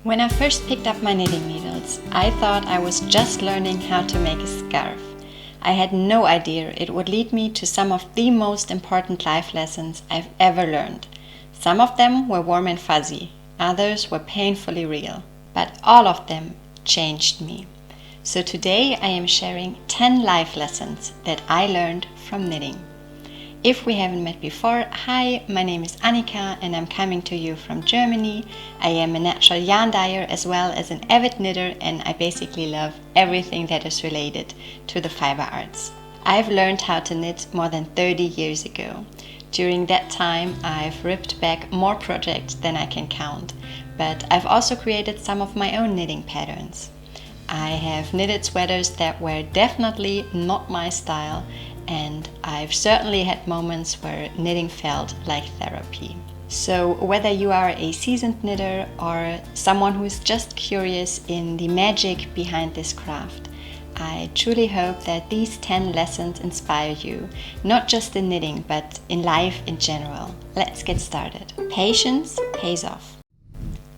When I first picked up my knitting needles, I thought I was just learning how to make a scarf. I had no idea it would lead me to some of the most important life lessons I've ever learned. Some of them were warm and fuzzy, others were painfully real, but all of them changed me. So today I am sharing 10 life lessons that I learned from knitting. If we haven't met before, hi, my name is Annika and I'm coming to you from Germany. I am a natural yarn dyer as well as an avid knitter, and I basically love everything that is related to the fiber arts. I've learned how to knit more than 30 years ago. During that time, I've ripped back more projects than I can count, but I've also created some of my own knitting patterns. I have knitted sweaters that were definitely not my style, and I've certainly had moments where knitting felt like therapy. So whether you are a seasoned knitter or someone who is just curious in the magic behind this craft, I truly hope that these 10 lessons inspire you, not just in knitting, but in life in general. Let's get started. Patience pays off.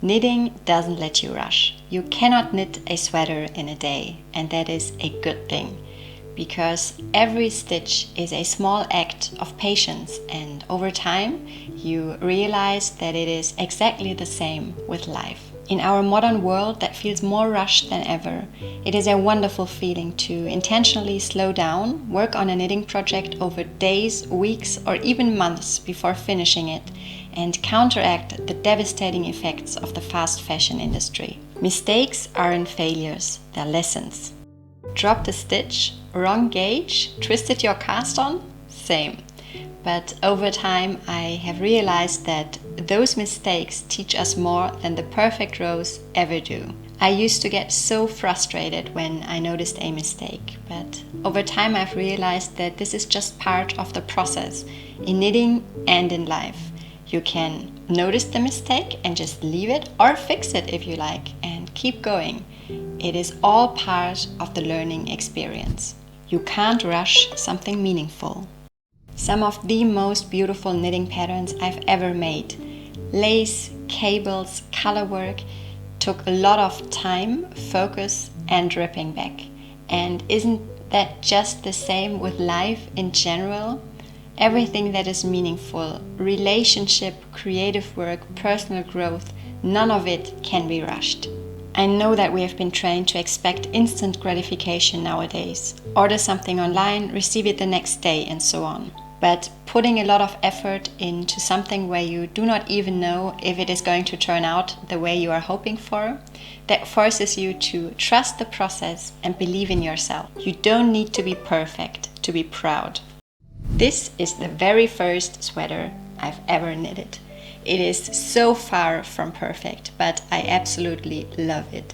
Knitting doesn't let you rush. You cannot knit a sweater in a day, and that is a good thing, because every stitch is a small act of patience, and over time you realize that it is exactly the same with life. In our modern world that feels more rushed than ever, it is a wonderful feeling to intentionally slow down, work on a knitting project over days, weeks, or even months before finishing it, and counteract the devastating effects of the fast fashion industry. Mistakes aren't failures, they're lessons. Dropped a stitch, wrong gauge, twisted your cast on? Same. But over time I have realized that those mistakes teach us more than the perfect rows ever do. I used to get so frustrated when I noticed a mistake, but over time I've realized that this is just part of the process in knitting and in life. You can notice the mistake and just leave it, or fix it if you like, and keep going. It is all part of the learning experience. You can't rush something meaningful. Some of the most beautiful knitting patterns I've ever made, lace, cables, color work, took a lot of time, focus, and ripping back. And isn't that just the same with life in general? Everything that is meaningful, relationship, creative work, personal growth, none of it can be rushed. I know that we have been trained to expect instant gratification nowadays. Order something online, receive it the next day, and so on. But putting a lot of effort into something where you do not even know if it is going to turn out the way you are hoping for, that forces you to trust the process and believe in yourself. You don't need to be perfect to be proud. This is the very first sweater I've ever knitted. It is so far from perfect, but I absolutely love it.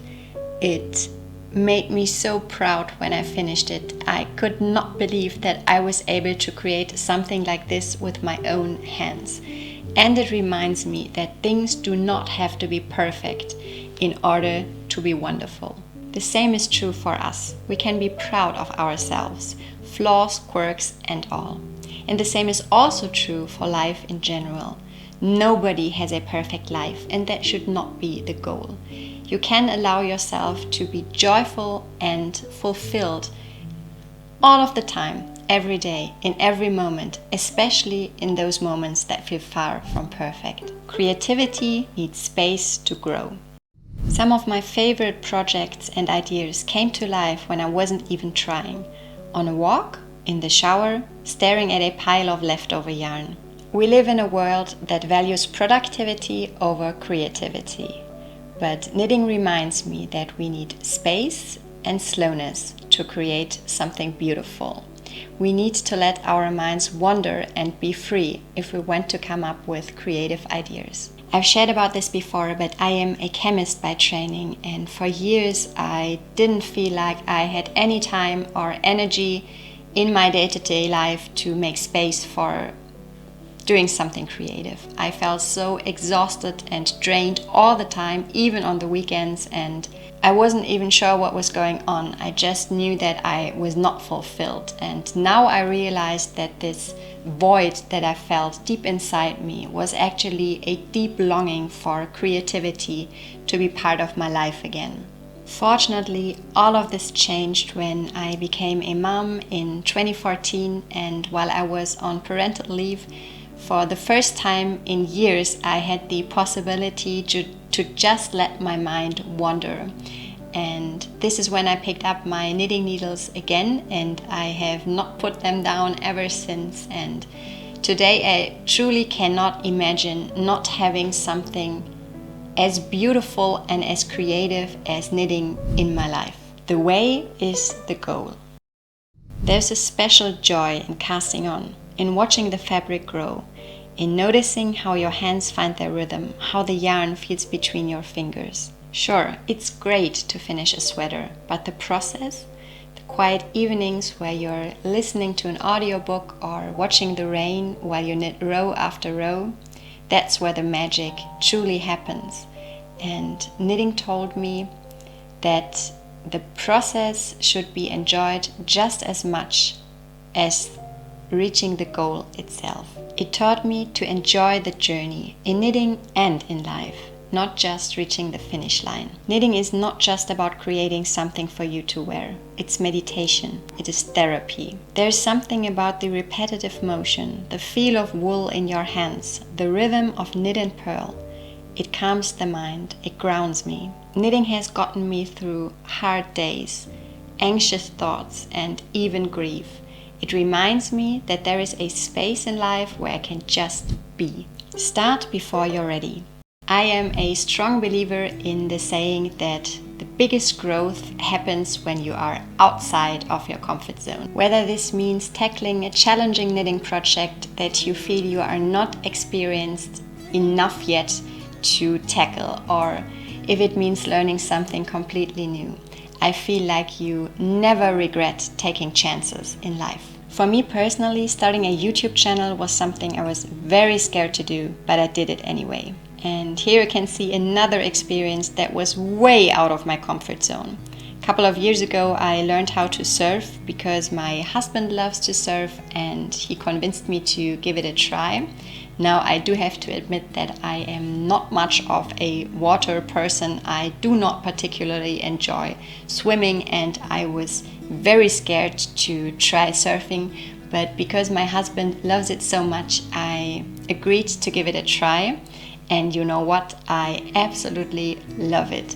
It made me so proud when I finished it. I could not believe that I was able to create something like this with my own hands. And it reminds me that things do not have to be perfect in order to be wonderful. The same is true for us. We can be proud of ourselves, flaws, quirks, and all. And the same is also true for life in general. Nobody has a perfect life, and that should not be the goal. You can allow yourself to be joyful and fulfilled all of the time, every day, in every moment, especially in those moments that feel far from perfect. Creativity needs space to grow. Some of my favorite projects and ideas came to life when I wasn't even trying. On a walk, in the shower, staring at a pile of leftover yarn. We live in a world that values productivity over creativity. But knitting reminds me that we need space and slowness to create something beautiful. We need to let our minds wander and be free if we want to come up with creative ideas. I've shared about this before, but I am a chemist by training, and for years I didn't feel like I had any time or energy in my day-to-day life to make space for doing something creative. I felt so exhausted and drained all the time, even on the weekends, and I wasn't even sure what was going on. I just knew that I was not fulfilled. And now I realized that this void that I felt deep inside me was actually a deep longing for creativity to be part of my life again. Fortunately, all of this changed when I became a mom in 2014, and while I was on parental leave, for the first time in years, I had the possibility to just let my mind wander. And this is when I picked up my knitting needles again, and I have not put them down ever since. And today I truly cannot imagine not having something as beautiful and as creative as knitting in my life. The way is the goal. There's a special joy in casting on, in watching the fabric grow, in noticing how your hands find their rhythm, how the yarn feels between your fingers. Sure, it's great to finish a sweater, but the process, the quiet evenings where you're listening to an audiobook or watching the rain while you knit row after row, that's where the magic truly happens. And knitting told me that the process should be enjoyed just as much as reaching the goal itself. It taught me to enjoy the journey in knitting and in life, not just reaching the finish line. Knitting is not just about creating something for you to wear. It's meditation. It is therapy. There's something about the repetitive motion, the feel of wool in your hands, the rhythm of knit and purl. It calms the mind. It grounds me. Knitting has gotten me through hard days, anxious thoughts, and even grief. It reminds me that there is a space in life where I can just be. Start before you're ready. I am a strong believer in the saying that the biggest growth happens when you are outside of your comfort zone. Whether this means tackling a challenging knitting project that you feel you are not experienced enough yet to tackle, or if it means learning something completely new. I feel like you never regret taking chances in life. For me personally, starting a YouTube channel was something I was very scared to do, but I did it anyway. And here you can see another experience that was way out of my comfort zone. A couple of years ago, I learned how to surf because my husband loves to surf and he convinced me to give it a try. Now, I do have to admit that I am not much of a water person. I do not particularly enjoy swimming, and I was very scared to try surfing. But because my husband loves it so much, I agreed to give it a try. And you know what? I absolutely love it.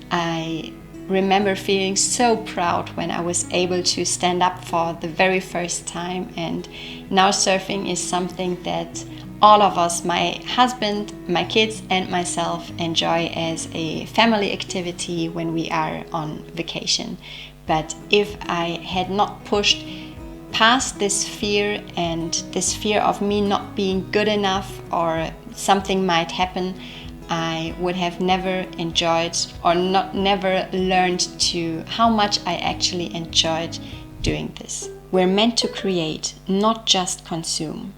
I remember feeling so proud when I was able to stand up for the very first time. And now surfing is something that all of us, my husband, my kids, and myself, enjoy as a family activity when we are on vacation. But if I had not pushed past this fear and this fear of me not being good enough or something might happen, I would have never enjoyed or never learned to how much I actually enjoyed doing this. We're meant to create, not just consume.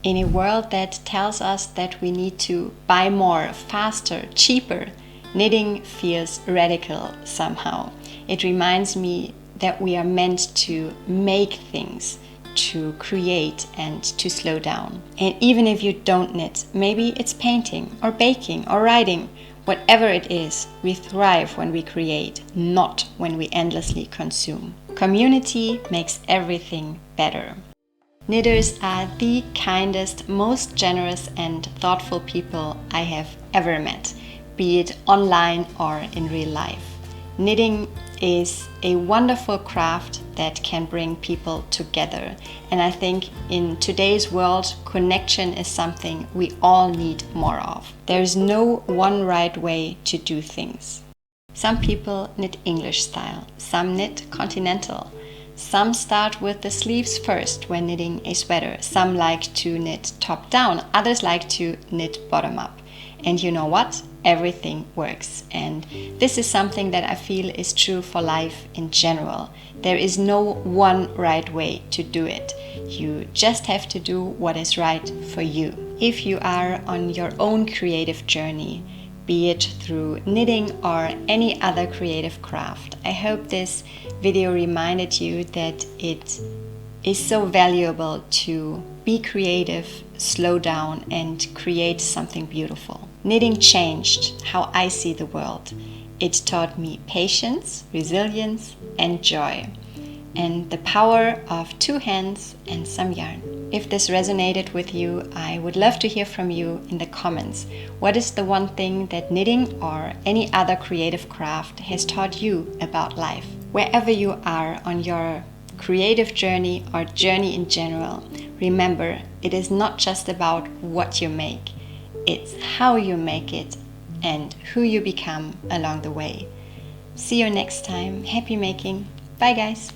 In a world that tells us that we need to buy more, faster, cheaper, knitting feels radical somehow. It reminds me that we are meant to make things, to create, and to slow down. And even if you don't knit, maybe it's painting or baking or writing, whatever it is, we thrive when we create, not when we endlessly consume. Community makes everything better. Knitters are the kindest, most generous and thoughtful people I have ever met, be it online or in real life. Knitting is a wonderful craft that can bring people together. And I think in today's world, connection is something we all need more of. There's no one right way to do things. Some people knit English style, some knit continental. Some start with the sleeves first when knitting a sweater. Some like to knit top down, others like to knit bottom up. And you know what? everything works. And this is something that I feel is true for life in general. There is no one right way to do it. You just have to do what is right for you. If you are on your own creative journey, be it through knitting or any other creative craft, I hope this video reminded you that it is so valuable to be creative, slow down, and create something beautiful. Knitting changed how I see the world. It taught me patience, resilience, and joy, and the power of 2 hands and some yarn. If this resonated with you, I would love to hear from you in the comments. What is the one thing that knitting or any other creative craft has taught you about life? Wherever you are on your creative journey or journey in general, remember, it is not just about what you make, it's how you make it and who you become along the way. See you next time. Happy making. Bye guys.